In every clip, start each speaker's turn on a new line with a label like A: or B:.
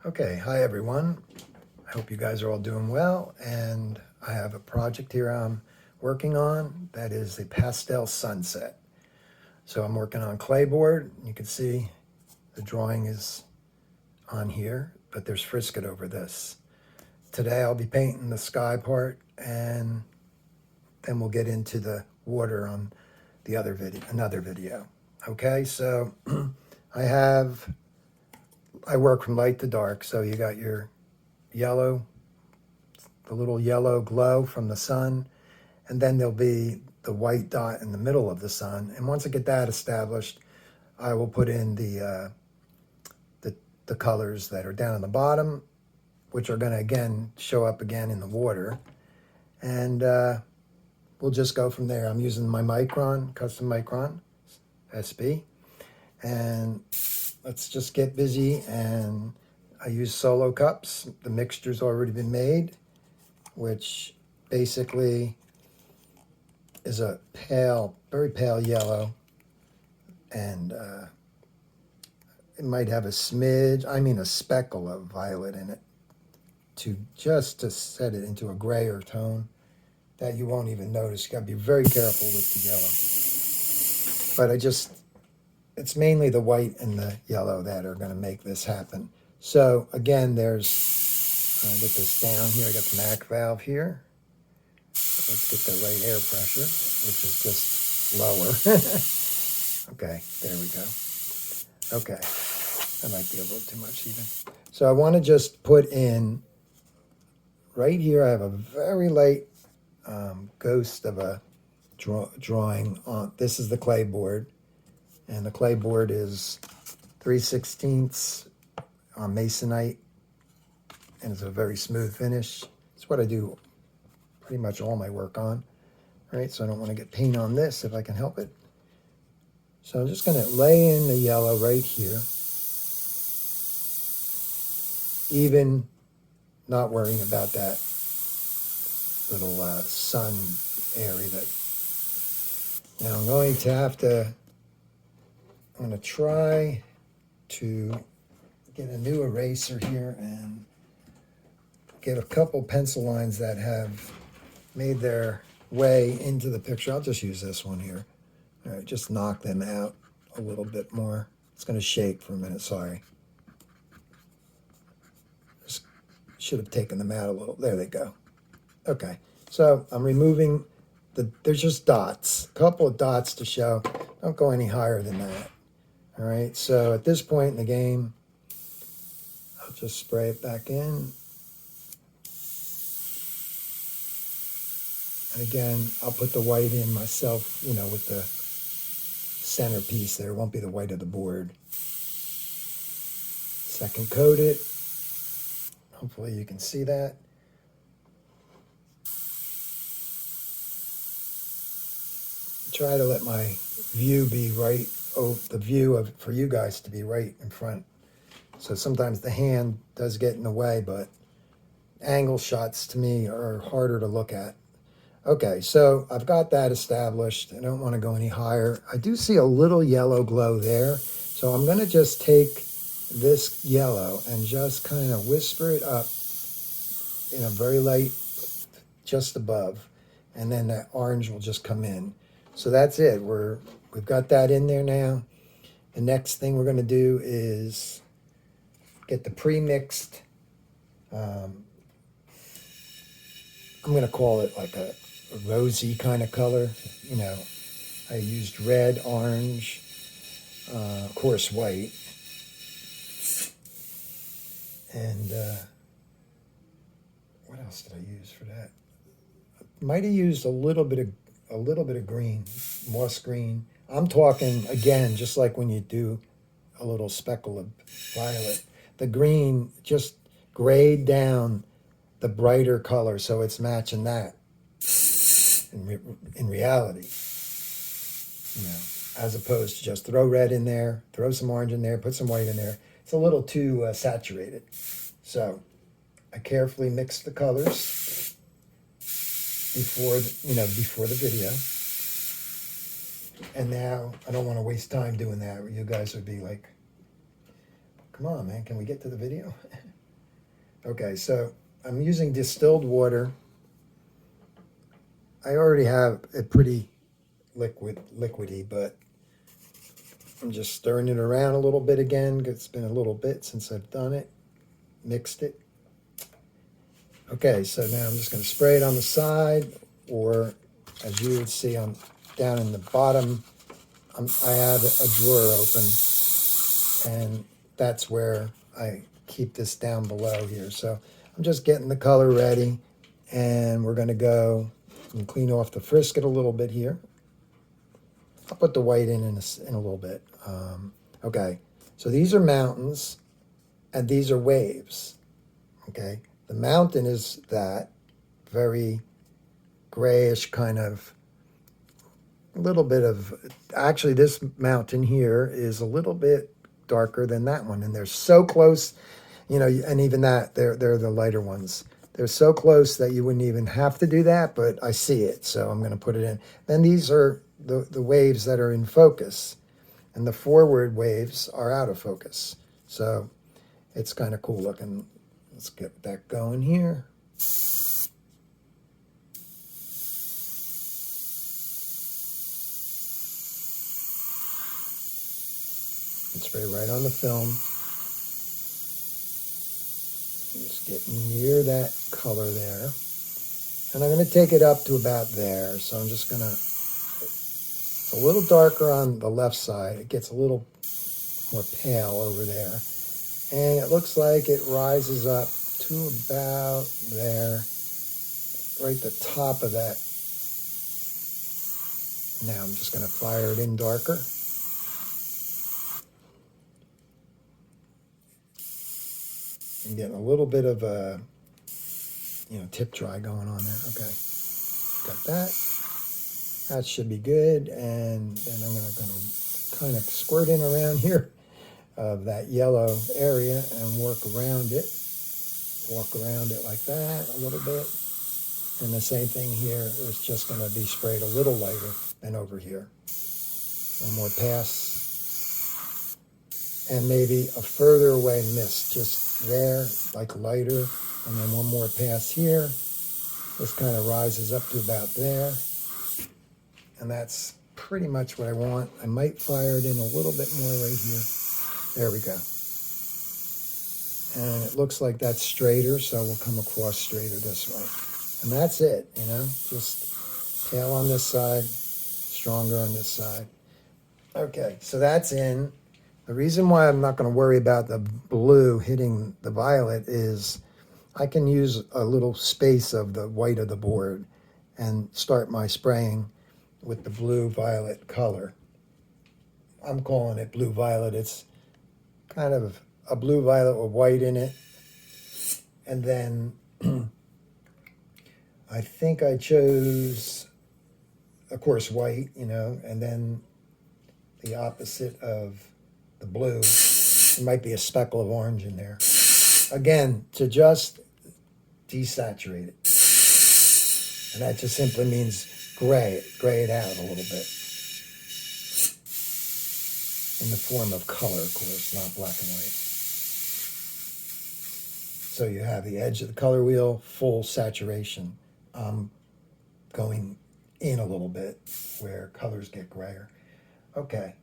A: Okay, hi everyone. I hope you guys are all doing well, and I have a project here I'm working on that is a pastel sunset. So I'm working on clayboard. You can see the drawing is on here, but there's frisket over this. Today I'll be painting the sky part, and then we'll get into the water on the other video, another video. Okay, so I work from light to dark, so you got your yellow, the little yellow glow from the sun, and then there'll be the white dot in the middle of the sun. And once I get that established, I will put in the colors that are down at the bottom, which are going to again show up again in the water, and we'll just go from there. I'm using my Micron, custom Micron SB, and let's just get busy. And I use solo cups. The mixture's already been made, which basically is a pale, very pale yellow, and it might have a smidge, a speckle of violet in it, to set it into a grayer tone that you won't even notice. You gotta be very careful with the yellow. But it's mainly the white and the yellow that are gonna make this happen. So again, get this down here. I got the MAC valve here. Let's get the right air pressure, which is just lower. Okay, there we go. Okay, that might be a little too much even. So I want to just put in, right here I have a very light ghost of a drawing on. This is the clay board, and the clay board is 3/16 masonite, and it's a very smooth finish. It's what I do pretty much all my work on, right? So I don't want to get paint on this if I can help it. So I'm just going to lay in the yellow right here, even not worrying about that little sun area. Now I'm going to try to get a new eraser here and get a couple pencil lines that have made their way into the picture. I'll just use this one here. All right, just knock them out a little bit more. It's going to shake for a minute, sorry. Just should have taken them out a little. There they go. Okay, so I'm removing there's just dots, a couple of dots to show. Don't go any higher than that. All right, so at this point in the game, I'll just spray it back in. And again, I'll put the white in myself, with the centerpiece there. It won't be the white of the board. Second coat it. Hopefully you can see that. Try to let my view be right, for you guys to be right in front. So sometimes the hand does get in the way, but angle shots to me are harder to look at. Okay, so I've got that established. I don't want to go any higher. I do see a little yellow glow there. So I'm going to just take this yellow and just kind of whisper it up in a very light, just above. And then that orange will just come in. So that's it. We've got that in there now. The next thing we're going to do is get the pre-mixed, I'm going to call it like a rosy kind of color. I used red, orange, of course white, and what else did I use for that? Might have used a little bit of green, moss green. I'm talking again, just like when you do a little speckle of violet. The green just grayed down the brighter color, so it's matching that. In reality, as opposed to just throw red in there, throw some orange in there, put some white in there. It's a little too saturated. So I carefully mix the colors before the video. And now I don't want to waste time doing that. You guys would be like, "Come on, man, can we get to the video?" Okay, so I'm using distilled water. I already have it pretty liquidy, but I'm just stirring it around a little bit again. It's been a little bit since I've done it, mixed it. Okay, so now I'm just going to spray it on the side, or as you would see on down in the bottom, I have a drawer open, and that's where I keep this down below here. So I'm just getting the color ready, and we're going to go and clean off the frisket a little bit here. I'll put the white in a little bit. Okay, so these are mountains, and these are waves. Okay, the mountain is that very grayish kind of, a little bit of, actually this mountain here is a little bit darker than that one, and they're so close, you know, and even that, they're the lighter ones. They're so close that you wouldn't even have to do that, but I see it, so I'm going to put it in. Then these are the waves that are in focus, and the forward waves are out of focus. So it's kind of cool looking. Let's get that going here. And spray right on the film. Just get near that color there. And I'm going to take it up to about there. So I'm just going to, it's a little darker on the left side. It gets a little more pale over there. And it looks like it rises up to about there, right the top of that. Now I'm just going to fire it in darker. I'm getting a little bit of a, tip dry going on there. Okay, got that. That should be good. And then I'm going to kind of squirt in around here of that yellow area and work around it. Walk around it like that a little bit. And the same thing here is just going to be sprayed a little lighter than over here. One more pass. And maybe a further away mist, just there, like lighter. And then one more pass here. This kind of rises up to about there. And that's pretty much what I want. I might fire it in a little bit more right here. There we go. And it looks like that's straighter, so we'll come across straighter this way. And that's it, just pale on this side, stronger on this side. Okay, so that's in. The reason why I'm not going to worry about the blue hitting the violet is I can use a little space of the white of the board and start my spraying with the blue-violet color. I'm calling it blue-violet. It's kind of a blue-violet with white in it. And then I think I chose, of course, white, and then the opposite of the blue. There might be a speckle of orange in there. Again, to just desaturate it. And that just simply means gray it out a little bit. In the form of color, of course, not black and white. So you have the edge of the color wheel, full saturation. Going in a little bit where colors get grayer. Okay.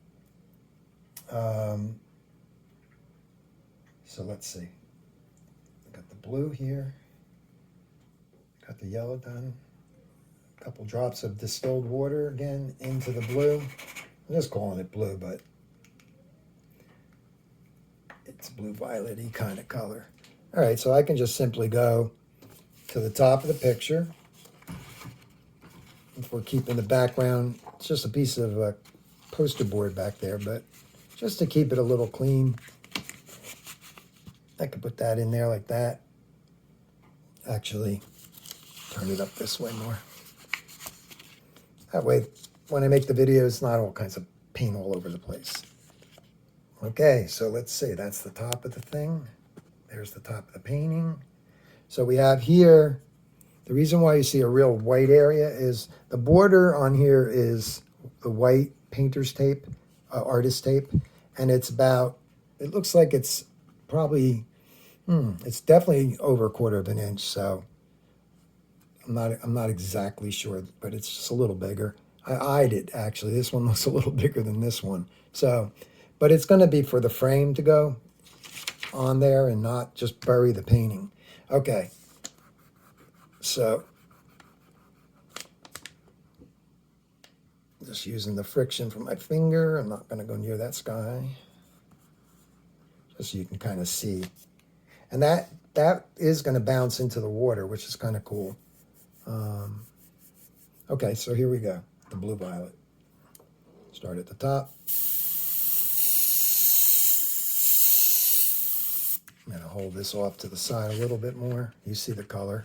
A: So let's see. Got the blue here. Got the yellow done. A couple drops of distilled water again into the blue. I'm just calling it blue, but it's blue-violet-y kind of color. All right, so I can just simply go to the top of the picture. If we're keeping the background, it's just a piece of poster board back there, but just to keep it a little clean, I could put that in there like that. Actually, turn it up this way more. That way, when I make the videos, not all kinds of paint all over the place. Okay, so let's see. That's the top of the thing. There's the top of the painting. So we have here, the reason why you see a real white area is the border on here is the white painter's tape, artist tape, and it's about, it looks like it's probably It's definitely over a quarter of an inch, so I'm not exactly sure, but it's just a little bigger. I eyed it actually. This one looks a little bigger than this one. So, but it's going to be for the frame to go on there and not just bury the painting. Okay. So, just using the friction from my finger. I'm not going to go near that sky. Just so you can kind of see. And that is going to bounce into the water, which is kind of cool. Okay, so here we go. The blue violet. Start at the top. I'm going to hold this off to the side a little bit more. You see the color.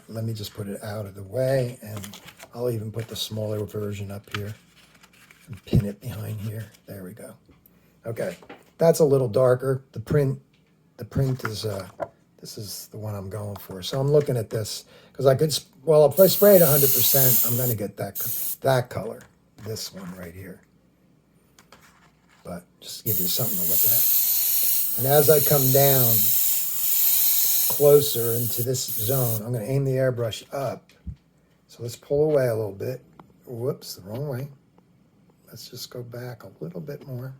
A: Let me just put it out of the way, and I'll even put the smaller version up here and pin it behind here. There we go. Okay, that's a little darker. The print is, this is the one I'm going for. So I'm looking at this, because I could, well, if I spray it 100%, I'm going to get that color, this one right here. But just to give you something to look at. And as I come down closer into this zone, I'm going to aim the airbrush up. So let's pull away a little bit. Whoops, the wrong way. Let's just go back a little bit more.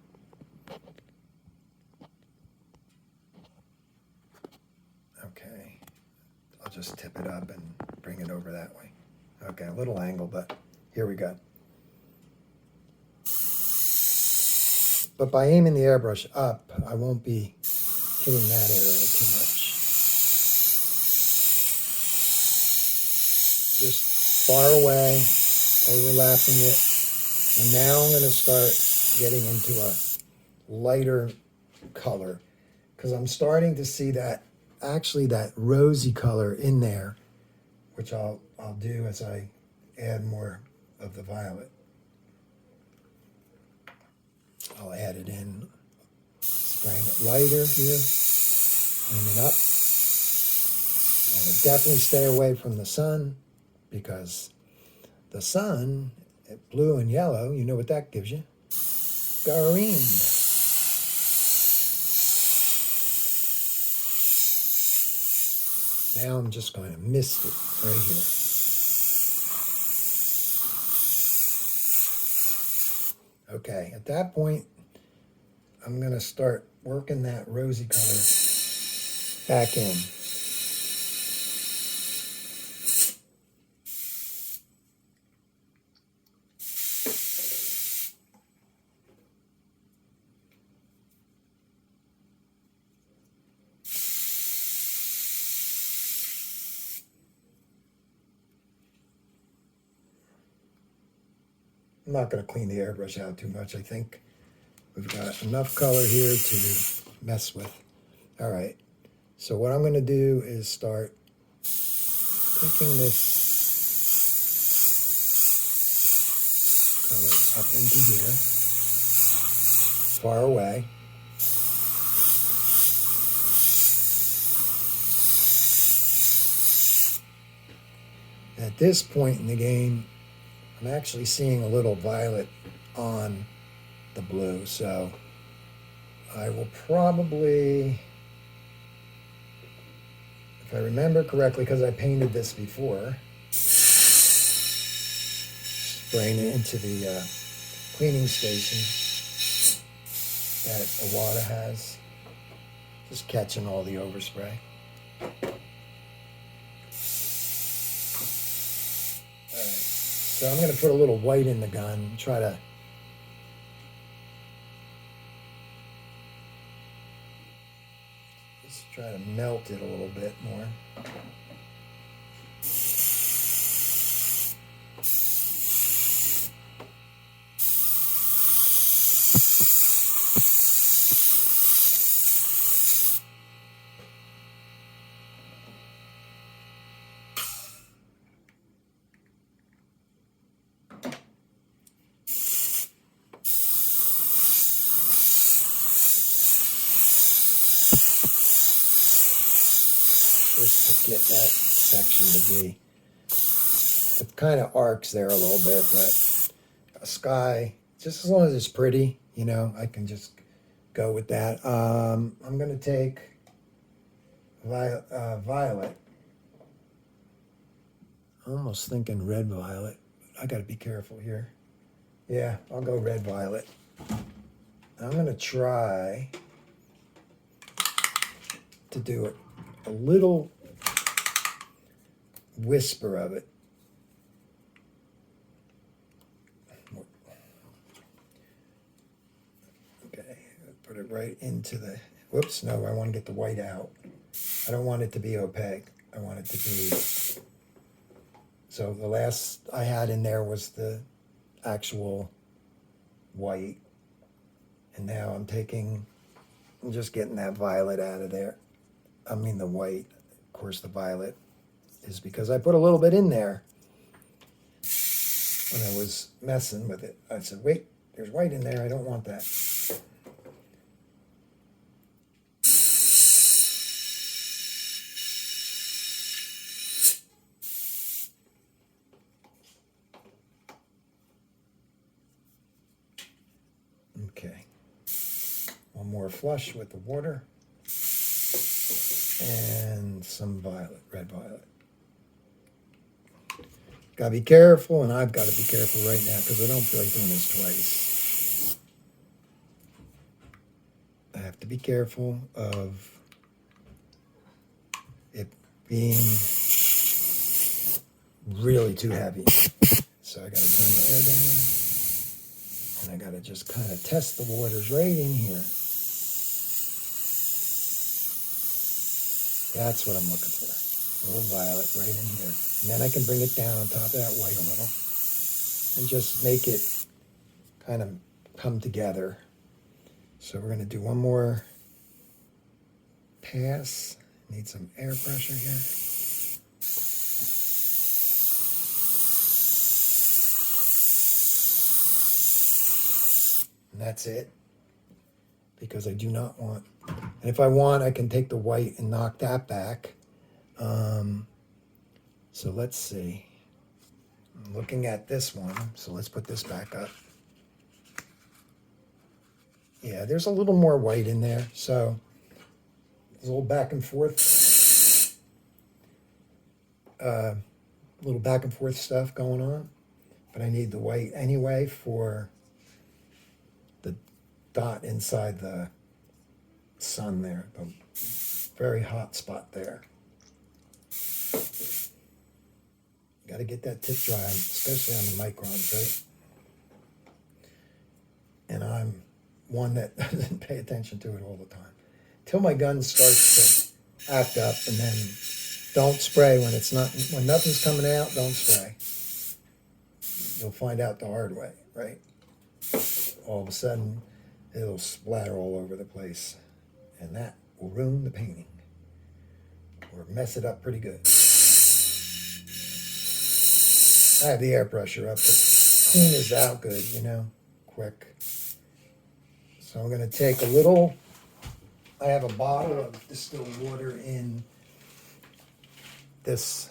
A: Okay, I'll just tip it up and bring it over that way. Okay, a little angle, but here we go. But by aiming the airbrush up, I won't be hitting that area too much. Just far away, overlapping it. And now I'm going to start getting into a lighter color, because I'm starting to see that, actually that rosy color in there, which I'll do as I add more of the violet. I'll add it in, spraying it lighter here, aiming up. And definitely stay away from the sun, because the sun, blue and yellow, you know what that gives you? Green. Now I'm just going to mist it right here. Okay, at that point, I'm going to start working that rosy color back in. I'm not going to clean the airbrush out too much. I think we've got enough color here to mess with. All right, so what I'm going to do is start taking this color up into here, far away. At this point in the game, I'm actually seeing a little violet on the blue, so I will probably, if I remember correctly, because I painted this before, spraying it into the cleaning station that Awada has, just catching all the overspray. So I'm going to put a little white in the gun, try to melt it a little bit more. Just to get that section to be, it kind of arcs there a little bit, but a sky, just as long as it's pretty, you know, I can just go with that. I'm going to take violet. Almost thinking red violet. I got to be careful here. Yeah, I'll go red violet. I'm going to try to do a little whisper of it. Okay, put it right into the, whoops, no, I want to get the white out. I don't want it to be opaque. I want it to be, so the last I had in there was the actual white. And now I'm just getting that violet out of there. I mean the white. Of course the violet is because I put a little bit in there when I was messing with it. I said, wait, there's white in there. I don't want that. Okay. One more flush with the water. And some violet, red violet. Gotta be careful, and I've got to be careful right now because I don't feel like doing this twice. I have to be careful of it being really too heavy. So I gotta turn the air down, and I gotta just kind of test the waters right in here. That's what I'm looking for. A little violet right in here. And then I can bring it down on top of that white a little. And just make it kind of come together. So we're going to do one more pass. Need some air pressure here. And that's it. Because I do not want, and if I want, I can take the white and knock that back. So let's see. I'm looking at this one, so let's put this back up. Yeah, there's a little more white in there, so there's a little back and forth. Little back and forth stuff going on. But I need the white anyway for the dot inside the sun there, the very hot spot there. Got to get that tip dry, especially on the microns, right? And I'm one that doesn't pay attention to it all the time. Till my gun starts to act up, and then don't spray when it's not, when nothing's coming out, don't spray. You'll find out the hard way, right? All of a sudden, it'll splatter all over the place. And that will ruin the painting. Or mess it up pretty good. I have the air pressure up, but clean is out good, you know, quick. So I'm going to take a little, I have a bottle of distilled water in this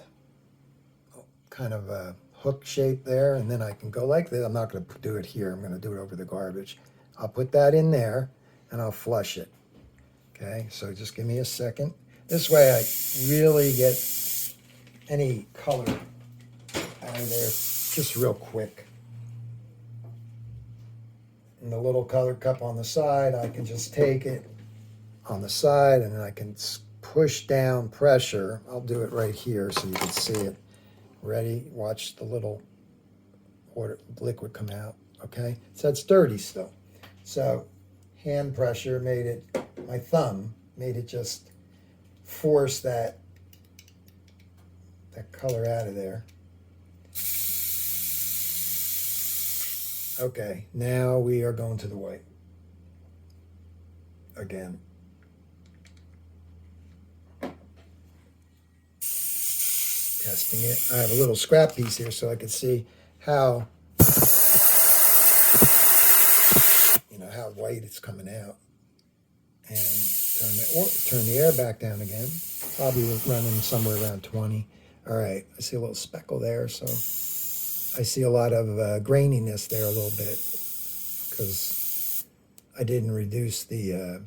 A: kind of a hook shape there, and then I can go like this. I'm not going to do it here. I'm going to do it over the garbage. I'll put that in there, and I'll flush it. Okay, so just give me a second. This way I really get any color out of there just real quick. And the little color cup on the side, I can just take it on the side, and then I can push down pressure. I'll do it right here so you can see it. Ready? Watch the little water liquid come out. Okay, so it's dirty still. So hand pressure made it, my thumb made it just force that color out of there. Okay, now we are going to the white again. Testing it. I have a little scrap piece here so I can see how, you know, how white it's coming out. And turn the air back down again. Probably running somewhere around 20. All right, I see a little speckle there, so I see a lot of graininess there a little bit because I didn't reduce the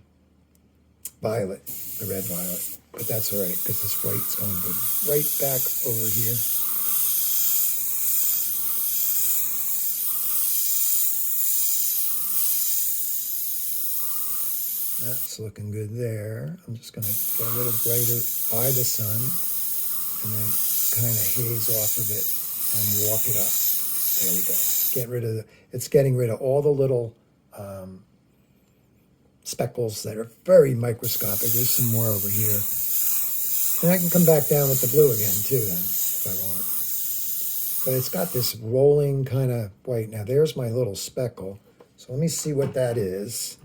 A: violet, the red violet. But that's all right, because this white's going to go right back over here. That's looking good there. I'm just going to get a little brighter by the sun and then kind of haze off of it and walk it up. There we go. Get rid of it's getting rid of all the little speckles that are very microscopic. There's some more over here. And I can come back down with the blue again too then, if I want. But it's got this rolling kind of white. Now there's my little speckle. So let me see what that is.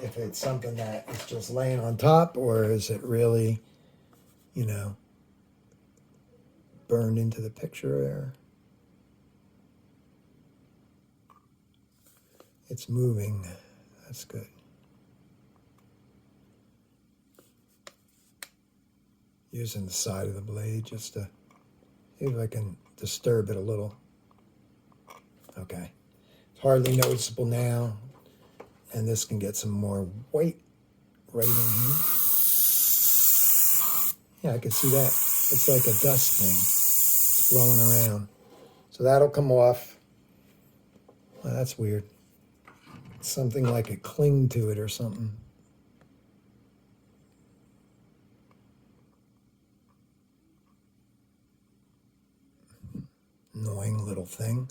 A: If it's something that is just laying on top, or is it really, you know, burned into the picture there? It's moving. That's good. Using the side of the blade just to see if I can disturb it a little. Okay. It's hardly noticeable now. And this can get some more white right in here. Yeah, I can see that. It's like a dust thing. It's blowing around. So that'll come off. Well, that's weird. Something like a cling to it or something. Annoying little thing.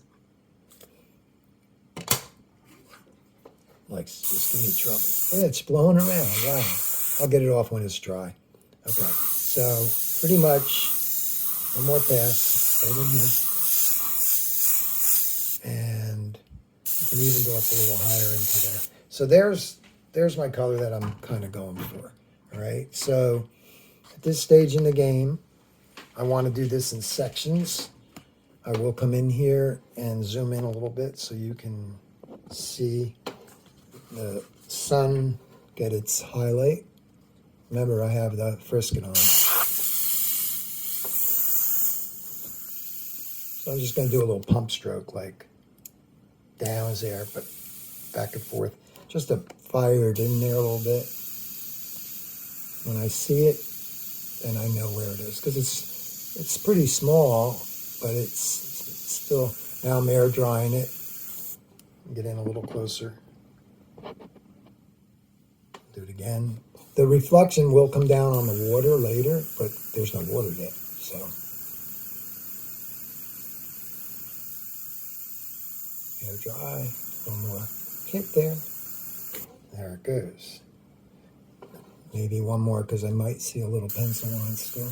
A: Like, just give me trouble. Yeah, it's blowing around. Wow. I'll get it off when it's dry. Okay. So, pretty much, one more pass right in here. And I can even go up a little higher into there. So there's my color that I'm kind of going for. All right. So, at this stage in the game, I want to do this in sections. I will come in here and zoom in a little bit so you can see the sun get its highlight. Remember, I have the frisket on. So I'm just going to do a little pump stroke, like down there, but back and forth. Just to fire it in there a little bit. When I see it, then I know where it is. Because it's pretty small, but it's still... Now I'm air drying it. Get in a little closer. Do it again. The reflection will come down on the water later, but there's no water yet, so. Air dry, one more hit there. There it goes. Maybe one more because I might see a little pencil line still.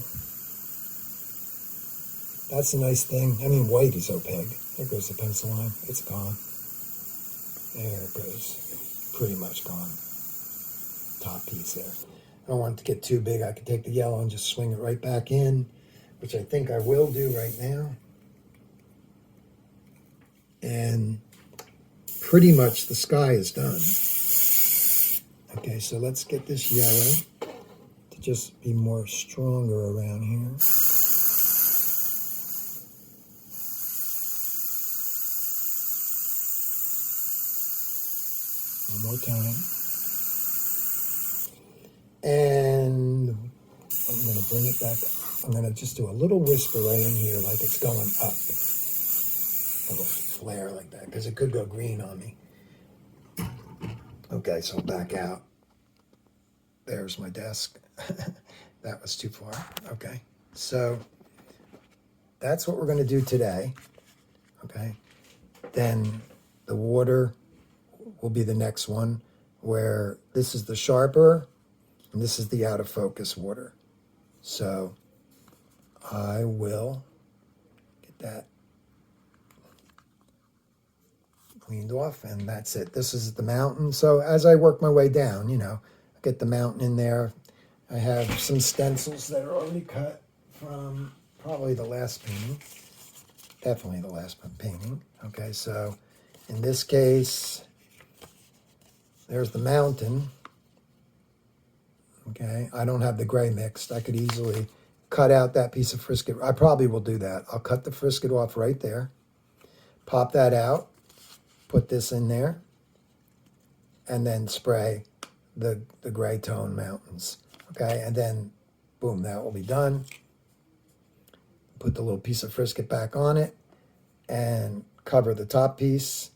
A: That's a nice thing. I mean, white is opaque. There goes the pencil line. It's gone. There it goes. Pretty much gone. Top piece there. I don't want it to get too big. I could take the yellow and just swing it right back in, which I think I will do right now. And pretty much the sky is done. Okay, so let's get this yellow to just be more stronger around here. One more time. And I'm going to bring it back. I'm going to just do a little whisper right in here like it's going up. A little flare like that, because it could go green on me. Okay, so back out. There's my desk. That was too far. Okay, so that's what we're going to do today. Okay, then the water will be the next one, where this is the sharper and this is the out of focus water. So I will get that cleaned off, and that's it. This is the mountain. So as I work my way down, you know, I get the mountain in there. I have some stencils that are already cut from probably the last painting. Definitely the last painting. Okay, so in this case, there's the mountain. Okay, I don't have the gray mixed. I could easily cut out that piece of frisket. I probably will do that. I'll cut the frisket off right there. Pop that out. Put this in there. And then spray the gray tone mountains. Okay, and then boom, that will be done. Put the little piece of Frisket back on it and cover the top piece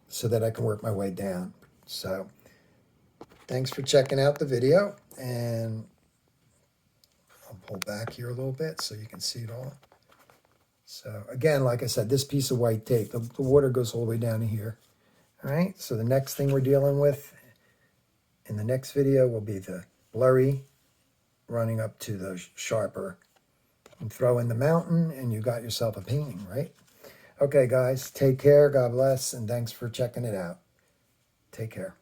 A: so that I can work my way down. So thanks for checking out the video, and I'll pull back here a little bit so you can see it all. So again, like I said, this piece of white tape, the water goes all the way down to here. All right, so the next thing we're dealing with in the next video will be the blurry running up to the sharper. And throw in the mountain and you got yourself a painting, right? Okay, guys, take care, God bless, and thanks for checking it out. Take care.